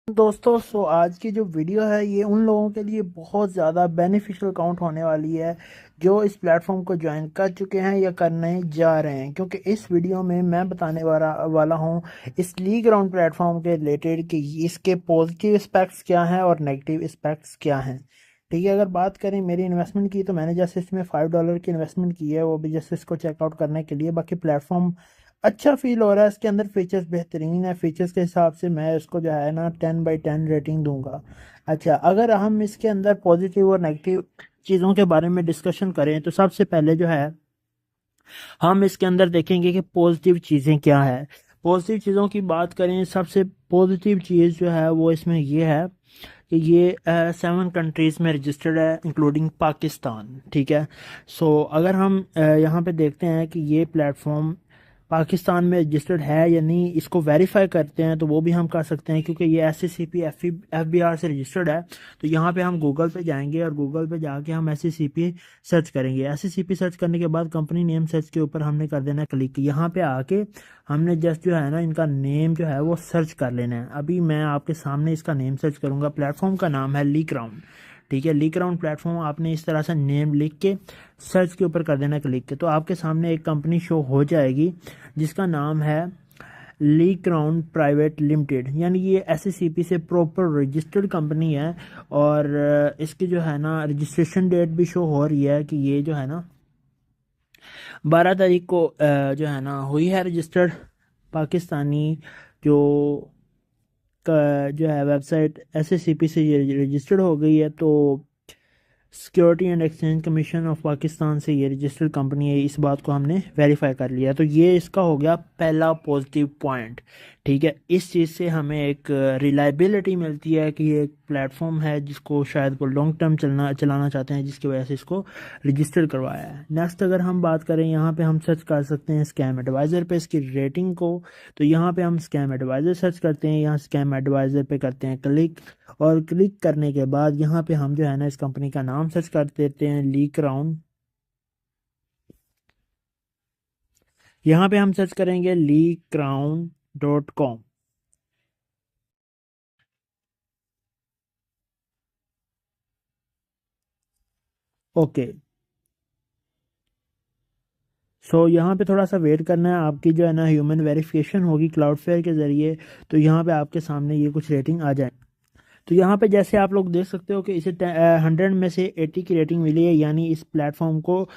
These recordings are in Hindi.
दोस्तों आज की जो वीडियो है ये उन लोगों के लिए बहुत ज़्यादा बेनिफिशियल काउंट होने वाली है जो इस प्लेटफॉर्म को ज्वाइन कर चुके हैं या करने जा रहे हैं, क्योंकि इस वीडियो में मैं बताने वाला हूँ इस लीग ग्राउंड प्लेटफॉर्म के रिलेटेड कि इसके पॉजिटिव एस्पेक्ट्स क्या हैं और नेगेटिव एस्पेक्ट्स क्या हैं। ठीक है, अगर बात करें मेरी इन्वेस्टमेंट की तो मैंने जैसे इसमें $5 की इन्वेस्टमेंट की है, वो भी जैसे इसको चेकआउट करने के लिए। बाकी प्लेटफॉर्म अच्छा फील हो रहा है, इसके अंदर फीचर्स बेहतरीन है। फीचर्स के हिसाब से मैं इसको जो है ना 10/10 रेटिंग दूंगा। अच्छा, अगर हम इसके अंदर पॉजिटिव और नेगेटिव चीज़ों के बारे में डिस्कशन करें तो सबसे पहले जो है हम इसके अंदर देखेंगे कि पॉजिटिव चीज़ें क्या है। पॉजिटिव चीज़ों की बात करें, सबसे पॉजिटिव चीज़ जो है वो इसमें ये है कि ये 7 कंट्रीज़ में रजिस्टर्ड है इंक्लूडिंग पाकिस्तान। ठीक है, सो अगर हम यहाँ पे देखते हैं कि ये प्लेटफॉर्म पाकिस्तान में रजिस्टर्ड है या नहीं, इसको वेरीफाई करते हैं तो वो भी हम कर सकते हैं क्योंकि ये SCCP FBR से रजिस्टर्ड है। तो यहाँ पे हम गूगल पे जाएंगे और गूगल पे जाके हम SCCP सर्च करेंगे। SCCP सर्च करने के बाद कंपनी नेम सर्च के ऊपर हमने कर देना क्लिक। यहाँ पे आके हमने जस्ट जो है ना इनका नेम जो है वो सर्च कर लेना है। अभी मैं आपके सामने इसका नेम सर्च करूंगा। प्लेटफॉर्म का नाम है लीक राउंड। ठीक है, लीक राउंड प्लेटफॉर्म आपने इस तरह से नेम लिख के सर्च के ऊपर कर देना क्लिक के, तो आपके सामने एक कंपनी शो हो जाएगी जिसका नाम है लीक राउंड प्राइवेट लिमिटेड, यानी ये SCCP से प्रॉपर रजिस्टर्ड कंपनी है। और इसकी जो है ना रजिस्ट्रेशन डेट भी शो हो रही है कि ये जो है ना 12 तारीख को जो है ना हुई है रजिस्टर्ड। पाकिस्तानी जो जो है वेबसाइट SCCP से ये रजिस्टर्ड हो गई है, तो security and exchange commission of Pakistan से ये रजिस्टर्ड कंपनी है। इस बात को हमने वेरीफाई कर लिया, तो ये इसका हो गया पहला पॉजिटिव पॉइंट। ठीक है, इस चीज़ से हमें एक रिलायबिलिटी मिलती है कि ये एक प्लेटफॉर्म है जिसको शायद वो लॉन्ग टर्म चलाना चाहते हैं, जिसकी वजह से इसको रजिस्टर करवाया है। नेक्स्ट अगर हम बात करें, यहाँ पे हम सर्च कर सकते हैं स्कैम एडवाइज़र पे इसकी रेटिंग को। तो यहाँ पे हम स्कैम एडवाइज़र सर्च करते हैं, यहाँ स्कैम एडवाइज़र पे करते हैं क्लिक। और क्लिक करने के बाद यहाँ पे हम जो है ना इस कंपनी का नाम सर्च कर देते हैं, लीक राउंड। यहाँ पे हम सर्च करेंगे leakcrown.com। ओके, सो यहाँ पे थोड़ा सा वेट करना है, आपकी जो है ना ह्यूमन वेरिफिकेशन होगी क्लाउडफ्लेयर के ज़रिए। तो यहाँ पे आपके सामने ये कुछ रेटिंग आ जाए। तो यहाँ पे जैसे आप लोग देख सकते हो कि इसे 100 में से 80 की रेटिंग मिली है, यानी इस प्लेटफॉर्म को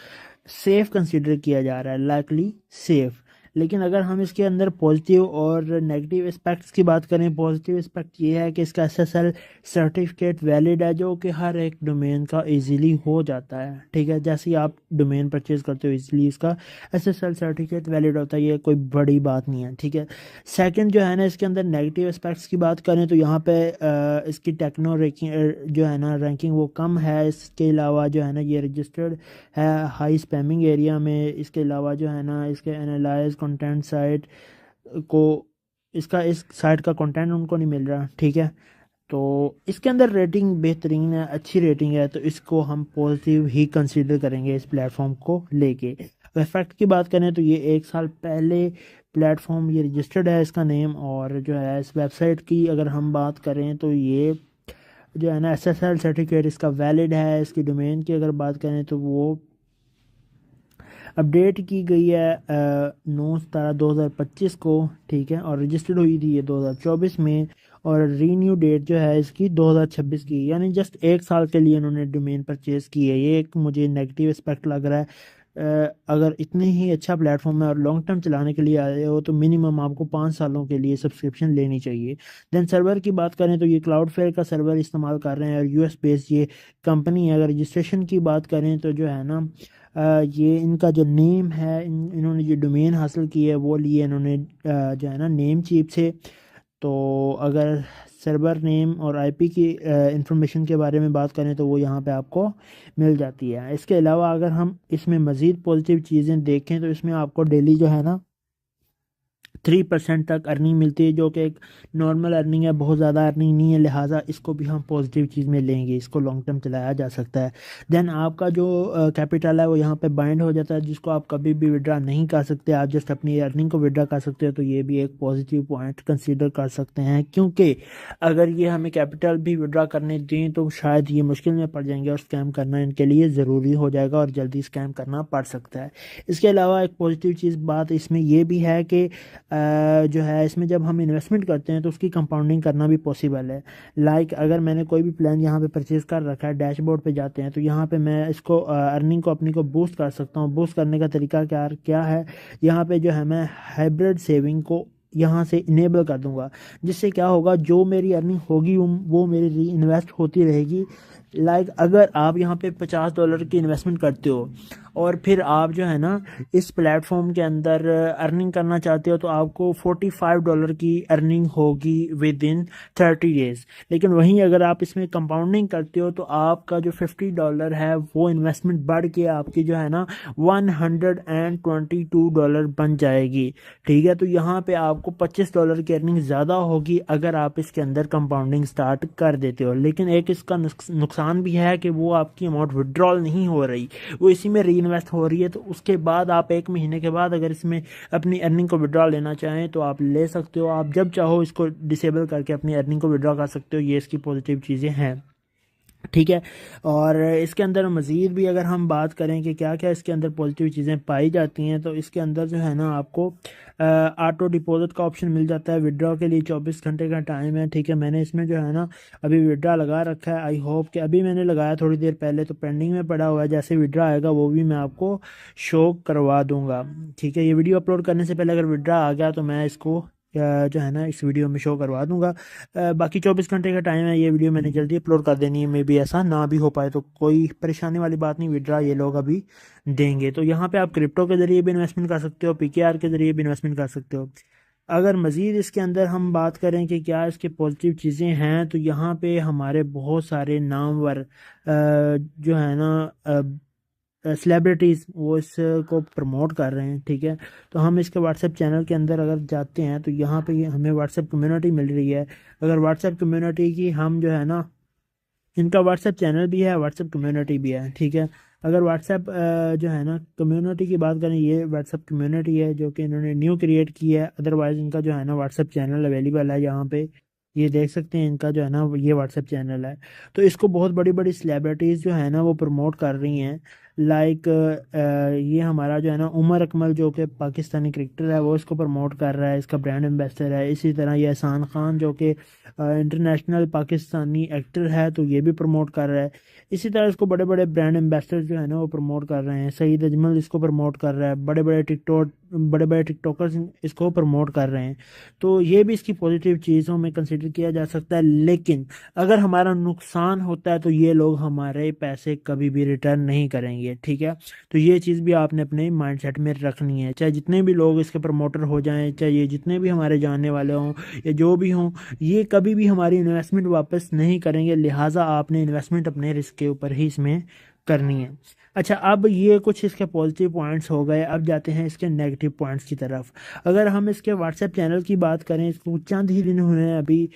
सेफ कंसीडर किया जा रहा है, लाइकली सेफ। लेकिन अगर हम इसके अंदर पॉजिटिव और नेगेटिव एस्पेक्ट्स की बात करें, पॉजिटिव एस्पेक्ट ये है कि इसका SSL सर्टिफिकेट वैलिड है, जो कि हर एक डोमेन का इजीली हो जाता है। ठीक है, जैसे ही आप डोमेन परचेज करते हो इजीली इसका SSL सर्टिफिकेट वैलिड होता है, ये कोई बड़ी बात नहीं है। ठीक है, सेकंड जो है ना इसके अंदर नेगेटिव एस्पेक्ट्स की बात करें तो यहाँ पे इसकी टेक्नो रैंकिंग जो है ना रैंकिंग वो कम है। इसके अलावा जो है ना ये रजिस्टर्ड है हाई स्पैमिंग एरिया में। इसके अलावा जो है ना इसके एनालाइज कंटेंट साइट को, इसका इस साइट का कंटेंट उनको नहीं मिल रहा। ठीक है, तो इसके अंदर रेटिंग बेहतरीन है, अच्छी रेटिंग है, तो इसको हम पॉजिटिव ही कंसीडर करेंगे इस प्लेटफॉर्म को लेके। फैक्ट की बात करें तो ये 1 साल पहले प्लेटफॉर्म ये रजिस्टर्ड है इसका नेम। और जो है इस वेबसाइट की अगर हम बात करें तो ये जो है ना SSL सर्टिफिकेट इसका वैलिड है। इसकी डोमेन की अगर बात करें तो वो अपडेट की गई है 9/17/2025 को। ठीक है, और रजिस्टर्ड हुई थी ये 2024 में। और रीन्यू डेट जो है इसकी 2026 की, यानी जस्ट 1 साल के लिए इन्होंने डोमेन परचेज की है। ये एक मुझे नेगेटिव एस्पेक्ट लग रहा है। अगर इतने ही अच्छा प्लेटफॉर्म है और लॉन्ग टर्म चलाने के लिए आए हो तो मिनिमम आपको 5 सालों के लिए सब्सक्रिप्शन लेनी चाहिए। देन सर्वर की बात करें तो ये क्लाउडफ्लेयर का सर्वर इस्तेमाल कर रहे हैं और US बेस्ड ये कंपनी है। अगर रजिस्ट्रेशन की बात करें तो जो है ना ये इनका जो नेम है, इन्होंने जो डोमेन हासिल की है वो लिए इन्होंने जो है ना नेम चीप से। तो अगर सर्वर नेम और IP की इंफॉर्मेशन के बारे में बात करें तो वो यहाँ पे आपको मिल जाती है। इसके अलावा अगर हम इसमें मज़ीद पॉजिटिव चीज़ें देखें तो इसमें आपको डेली जो है ना 3% तक अर्निंग मिलती है, जो कि एक नॉर्मल अर्निंग है, बहुत ज़्यादा अर्निंग नहीं है। लिहाजा इसको भी हम पॉजिटिव चीज़ में लेंगे, इसको लॉन्ग टर्म चलाया जा सकता है। देन आपका जो कैपिटल है वो यहाँ पे बाइंड हो जाता है, जिसको आप कभी भी विड्रा नहीं कर सकते, आप जस्ट अपनी अर्निंग को विड्रा कर सकते हो। तो ये भी एक पॉजिटिव पॉइंट कंसीडर कर सकते हैं, क्योंकि अगर ये हमें कैपिटल भी विड्रा करने दें तो शायद ये मुश्किल में पड़ जाएंगे और स्कैम करना इनके लिए ज़रूरी हो जाएगा और जल्दी स्कैम करना पड़ सकता है। इसके अलावा एक पॉजिटिव चीज़ बात इसमें ये भी है कि जो है इसमें जब हम इन्वेस्टमेंट करते हैं तो उसकी कंपाउंडिंग करना भी पॉसिबल है। लाइक अगर मैंने कोई भी प्लान यहाँ पे परचेज कर रखा है, डैशबोर्ड पे जाते हैं तो यहाँ पे मैं इसको अर्निंग को अपनी को बूस्ट कर सकता हूँ। बूस्ट करने का तरीका क्या क्या है, यहाँ पे जो है मैं हाइब्रिड सेविंग को यहाँ से इनेबल कर दूंगा, जिससे क्या होगा, जो मेरी अर्निंग होगी वो मेरी री इन्वेस्ट होती रहेगी। लाइक अगर आप यहाँ पे $50 की इन्वेस्टमेंट करते हो और फिर आप जो है ना इस प्लेटफॉर्म के अंदर अर्निंग करना चाहते हो, तो आपको $45 की अर्निंग होगी विद इन 30 डेज। लेकिन वहीं अगर आप इसमें कंपाउंडिंग करते हो तो आपका जो $50 है वो इन्वेस्टमेंट बढ़ के आपकी जो है ना $122 बन जाएगी। ठीक है, तो यहाँ पे आपको $25 की अर्निंग ज़्यादा होगी अगर आप इसके अंदर कंपाउंडिंग स्टार्ट कर देते हो। लेकिन एक इसका नुकसान भी है कि वो आपकी अमाउंट विड्रॉल नहीं हो रही, वो इसी में री इन्वेस्ट हो रही है। तो उसके बाद आप 1 महीने के बाद अगर इसमें अपनी अर्निंग को विड्रॉ लेना चाहें तो आप ले सकते हो। आप जब चाहो इसको डिसेबल करके अपनी अर्निंग को विड्रॉ कर सकते हो। ये इसकी पॉजिटिव चीज़ें हैं। ठीक है, और इसके अंदर मज़ीद भी अगर हम बात करें कि क्या क्या इसके अंदर पॉजिटिव चीज़ें पाई जाती हैं, तो इसके अंदर जो है ना आपको ऑटो डिपॉजिट का ऑप्शन मिल जाता है। विड्रॉ के लिए 24 घंटे का टाइम है। ठीक है, मैंने इसमें जो है ना अभी विड्रॉ लगा रखा है। आई होप कि अभी मैंने लगाया थोड़ी देर पहले, तो पेंडिंग में पड़ा हुआ है। जैसे विड्रॉ आएगा वो भी मैं आपको शो करवा दूंगा। ठीक है, ये वीडियो अपलोड करने से पहले अगर विड्रॉ आ गया तो मैं इसको जो है ना इस वीडियो में शो करवा दूंगा। बाकी 24 घंटे का टाइम है, ये वीडियो मैंने जल्दी अपलोड कर देनी है। मे बी ऐसा ना भी हो पाए, तो कोई परेशानी वाली बात नहीं, विड्रा ये लोग अभी देंगे। तो यहाँ पे आप क्रिप्टो के ज़रिए भी इन्वेस्टमेंट कर सकते हो, पीकेआर के ज़रिए भी इन्वेस्टमेंट कर सकते हो। अगर मज़ीद इसके अंदर हम बात करें कि क्या इसके पॉजिटिव चीज़ें हैं, तो यहाँ पे हमारे बहुत सारे नामवर जो है ना सेलिब्रिटीज़ वो इसको प्रमोट कर रहे हैं। ठीक है, तो हम इसके व्हाट्सएप चैनल के अंदर अगर जाते हैं तो यहाँ पे हमें व्हाट्सएप कम्युनिटी मिल रही है। अगर व्हाट्सएप कम्युनिटी की हम जो है ना, इनका व्हाट्सएप चैनल भी है, व्हाट्सएप कम्युनिटी भी है। ठीक है, अगर व्हाट्सएप जो है ना कम्युनिटी की बात करें, ये व्हाट्सएप कम्युनिटी है जो कि इन्होंने न्यू क्रिएट की है। अदरवाइज़ इनका जो है ना व्हाट्सएप चैनल अवेलेबल है, यहाँ पे ये देख सकते हैं। इनका जो है ना ये व्हाट्सएप चैनल है, तो इसको बहुत बड़ी बड़ी सेलिब्रिटीज़ जो है ना वो प्रमोट कर रही हैं। लाइक ये हमारा जो है ना उमर अकमल, जो कि पाकिस्तानी क्रिकेटर है, वो इसको प्रमोट कर रहा है, इसका ब्रांड एम्बेसडर है। इसी तरह ये एहसान खान, जो कि इंटरनेशनल पाकिस्तानी एक्टर है, तो ये भी प्रमोट कर रहा है। इसी तरह इसको बड़े बड़े ब्रांड एम्बेसडर जो है ना वो प्रमोट कर रहे हैं। सईद अजमल इसको प्रमोट कर रहा है, बड़े बड़े टिकटॉकर्स इसको प्रमोट कर रहे हैं। तो ये भी इसकी पॉजिटिव चीज़ों में कंसिडर किया जा सकता है। लेकिन अगर हमारा नुकसान होता है तो ये लोग हमारे पैसे कभी भी रिटर्न नहीं करेंगे। ठीक है, तो ये चीज़ भी आपने अपने माइंडसेट में रखनी है। चाहे जितने भी लोग इसके प्रमोटर हो जाएं, चाहे ये जितने भी हमारे जानने वाले हों या जो भी हों, ये कभी भी हमारी इन्वेस्टमेंट वापस नहीं करेंगे। लिहाजा आपने इन्वेस्टमेंट अपने रिस्क के ऊपर ही इसमें करनी है। अच्छा, अब ये कुछ इसके पॉजिटिव पॉइंट्स हो गए, अब जाते हैं इसके नेगेटिव पॉइंट्स की तरफ। अगर हम इसके व्हाट्सएप चैनल की बात करें, इसको चंद ही दिन हुए हैं अभी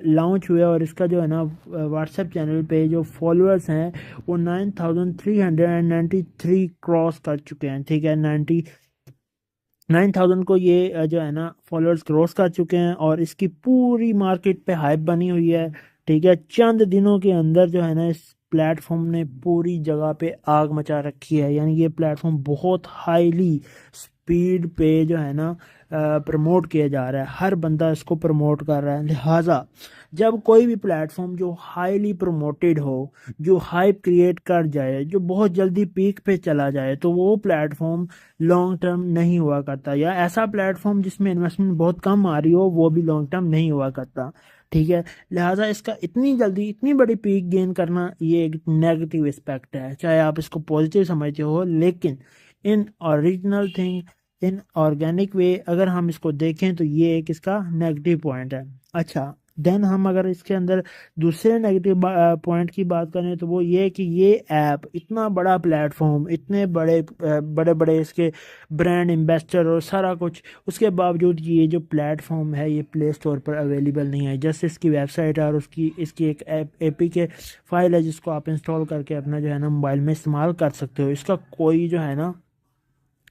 लॉन्च हुए, और इसका जो है ना व्हाट्सएप चैनल पे जो फॉलोअर्स हैं वो 9393 क्रॉस कर चुके हैं। ठीक है, 9000 को ये जो है ना फॉलोअर्स क्रॉस कर चुके हैं, और इसकी पूरी मार्केट पे हाइप बनी हुई है। ठीक है, चंद दिनों के अंदर जो है ना इस प्लेटफॉर्म ने पूरी जगह पे आग मचा रखी है। यानी ये प्लेटफॉर्म बहुत हाईली स्पीड पे जो है ना प्रमोट किया जा रहा है, हर बंदा इसको प्रमोट कर रहा है। लिहाजा जब कोई भी प्लेटफॉर्म जो हाईली प्रमोटेड हो, जो हाइप क्रिएट कर जाए, जो बहुत जल्दी पीक पे चला जाए, तो वो प्लेटफॉर्म लॉन्ग टर्म नहीं हुआ करता। या ऐसा प्लेटफॉर्म जिसमें इन्वेस्टमेंट बहुत कम आ रही हो, वो भी लॉन्ग टर्म नहीं हुआ करता। ठीक है, लिहाजा इसका इतनी जल्दी इतनी बड़ी पीक गेन करना ये एक नेगेटिव एस्पेक्ट है। चाहे आप इसको पॉजिटिव समझते हो, लेकिन in original thing, in organic way अगर हम इसको देखें तो ये एक इसका नेगेटिव पॉइंट है। अच्छा, देन हम अगर इसके अंदर दूसरे नेगेटिव पॉइंट की बात करें तो वो ये है कि ये ऐप इतना बड़ा प्लेटफॉर्म, इतने बड़े बड़े बड़े इसके ब्रांड एम्बेसडर और सारा कुछ, उसके बावजूद ये जो प्लेटफॉर्म है ये प्ले स्टोर पर अवेलेबल नहीं है। जस्ट इसकी वेबसाइट है और इसकी एक APK फाइल है जिसको आप इंस्टॉल करके अपना जो है ना मोबाइल में इस्तेमाल कर सकते हो। इसका कोई जो है ना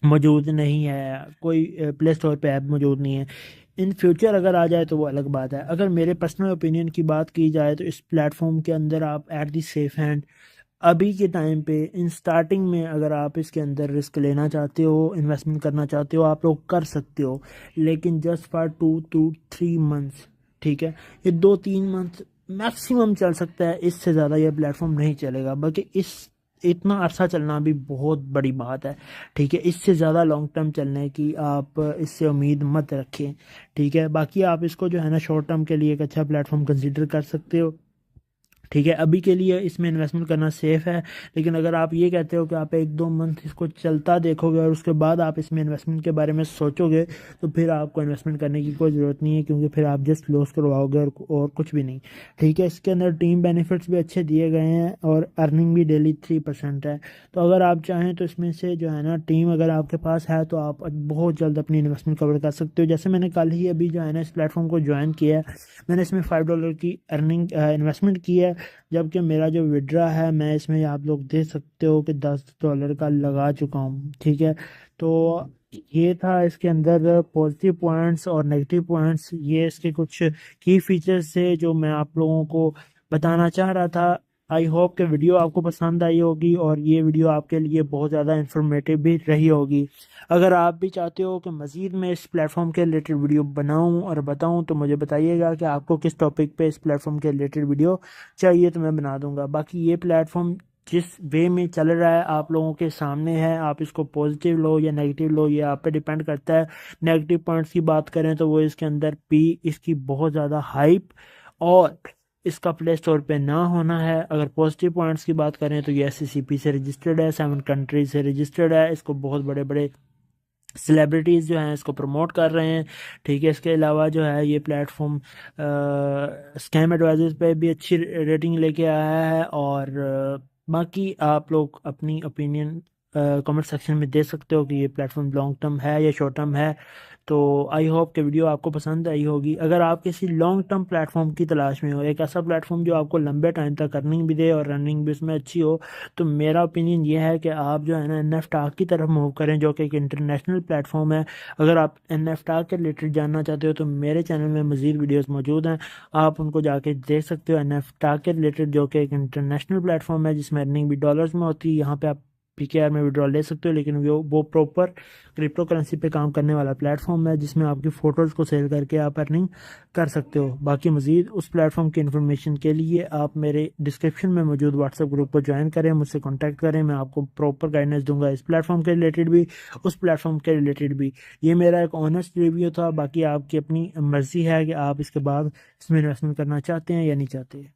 मौजूद नहीं है, कोई प्ले स्टोर पे ऐप मौजूद नहीं है। इन फ्यूचर अगर आ जाए तो वो अलग बात है। अगर मेरे पर्सनल ओपिनियन की बात की जाए तो इस प्लेटफॉर्म के अंदर आप एट दी सेफ हैंड अभी के टाइम पे इन स्टार्टिंग में अगर आप इसके अंदर रिस्क लेना चाहते हो, इन्वेस्टमेंट करना चाहते हो, आप लोग कर सकते हो, लेकिन जस्ट फॉर 2 to 3 मंथ्स। ठीक है, ये 2-3 मंथ मैक्सिमम चल सकता है, इससे ज़्यादा ये प्लेटफॉर्म नहीं चलेगा। बल्कि इस इतना अरसा चलना भी बहुत बड़ी बात है। ठीक है, इससे ज़्यादा लॉन्ग टर्म चलने की आप इससे उम्मीद मत रखें। ठीक है, बाकी आप इसको जो है ना शॉर्ट टर्म के लिए एक अच्छा प्लेटफॉर्म कंसीडर कर सकते हो। ठीक है, अभी के लिए इसमें इन्वेस्टमेंट करना सेफ है, लेकिन अगर आप ये कहते हो कि आप 1-2 मंथ इसको चलता देखोगे और उसके बाद आप इसमें इन्वेस्टमेंट के बारे में सोचोगे, तो फिर आपको इन्वेस्टमेंट करने की कोई ज़रूरत नहीं है, क्योंकि फिर आप जस्ट लॉस करवाओगे और कुछ भी नहीं। ठीक है, इसके अंदर टीम बेनिफिट्स भी अच्छे दिए गए हैं और अर्निंग भी डेली 3% है। तो अगर आप चाहें तो इसमें से जो है ना टीम अगर आपके पास है तो आप बहुत जल्द अपनी इन्वेस्टमेंट कवर कर सकते हो। जैसे मैंने कल ही अभी जो है ना इस प्लेटफॉर्म को ज्वाइन किया है, मैंने इसमें $5 की अर्निंग इन्वेस्टमेंट की है, जबकि मेरा जो विड्रा है मैं इसमें आप लोग देख सकते हो कि $10 का लगा चुका हूँ। ठीक है, तो ये था इसके अंदर पॉजिटिव पॉइंट्स और नेगेटिव पॉइंट्स, ये इसके कुछ की फीचर्स थे जो मैं आप लोगों को बताना चाह रहा था। आई होप कि वीडियो आपको पसंद आई होगी और ये वीडियो आपके लिए बहुत ज़्यादा इंफॉर्मेटिव भी रही होगी। अगर आप भी चाहते हो कि मज़ीद मैं इस प्लेटफॉर्म के रिलेटेड वीडियो बनाऊं और बताऊं तो मुझे बताइएगा कि आपको किस टॉपिक पे इस प्लेटफॉर्म के रिलेटेड वीडियो चाहिए, तो मैं बना दूंगा। बाकी ये प्लेटफॉर्म जिस वे में चल रहा है आप लोगों के सामने है, आप इसको पॉजिटिव लो या नेगेटिव लो, ये आप पे डिपेंड करता है। नेगेटिव पॉइंट्स की बात करें तो वो इसके अंदर इसकी बहुत ज़्यादा हाइप और इसका प्ले स्टोर पे ना होना है। अगर पॉजिटिव पॉइंट्स की बात करें तो ये SCCP से रजिस्टर्ड है, 7 कंट्रीज से रजिस्टर्ड है, इसको बहुत बड़े बड़े सेलिब्रिटीज़ जो हैं इसको प्रमोट कर रहे हैं। ठीक है, इसके अलावा जो है ये प्लेटफॉर्म स्कैम एडवाइजर्स पे भी अच्छी रेटिंग लेके आया है। और बाकी आप लोग अपनी ओपिनियन कमेंट सेक्शन में दे सकते हो कि ये प्लेटफॉर्म लॉन्ग टर्म है या शॉर्ट टर्म है। तो आई होप कि वीडियो आपको पसंद आई होगी। अगर आप किसी लॉन्ग टर्म प्लेटफॉर्म की तलाश में हो, एक ऐसा प्लेटफॉर्म जो आपको लंबे टाइम तक अर्निंग भी दे और रनिंग भी उसमें अच्छी हो, तो मेरा ओपिनियन ये है कि आप जो है ना NFTAG की तरफ मूव करें, जो कि एक इंटरनेशनल प्लेटफॉर्म है। अगर आप NFTAG के रिलेटेड जानना चाहते हो तो मेरे चैनल में मज़ीद वीडियोस मौजूद हैं, आप उनको जाके देख सकते हो। NFTAG के रिलेटेड जो कि एक इंटरनेशनल प्लेटफॉर्म है जिसमें अर्निंग भी डॉलर्स में होती है, यहाँ पे आप PKR में विड्रॉल ले सकते हो, लेकिन वो प्रॉपर क्रिप्टो करेंसी पे काम करने वाला प्लेटफॉर्म है जिसमें आपकी फ़ोटोज़ को सेल करके आप अर्निंग कर सकते हो। बाकी मज़ीद उस प्लेटफॉर्म की इन्फॉर्मेशन के लिए आप मेरे डिस्क्रिप्शन में मौजूद व्हाट्सएप ग्रुप को ज्वाइन करें, मुझसे कॉन्टैक्ट करें, मैं आपको प्रॉपर गाइडेंस दूंगा इस प्लेटफॉर्म के रिलेटेड भी, उस प्लेटफॉर्म के रिलेटेड भी। ये मेरा एक ऑनेस्ट रिव्यू था, बाकी आपकी अपनी मर्ज़ी है कि आप इसके बाद इसमें इन्वेस्टमेंट करना चाहते हैं या नहीं चाहते।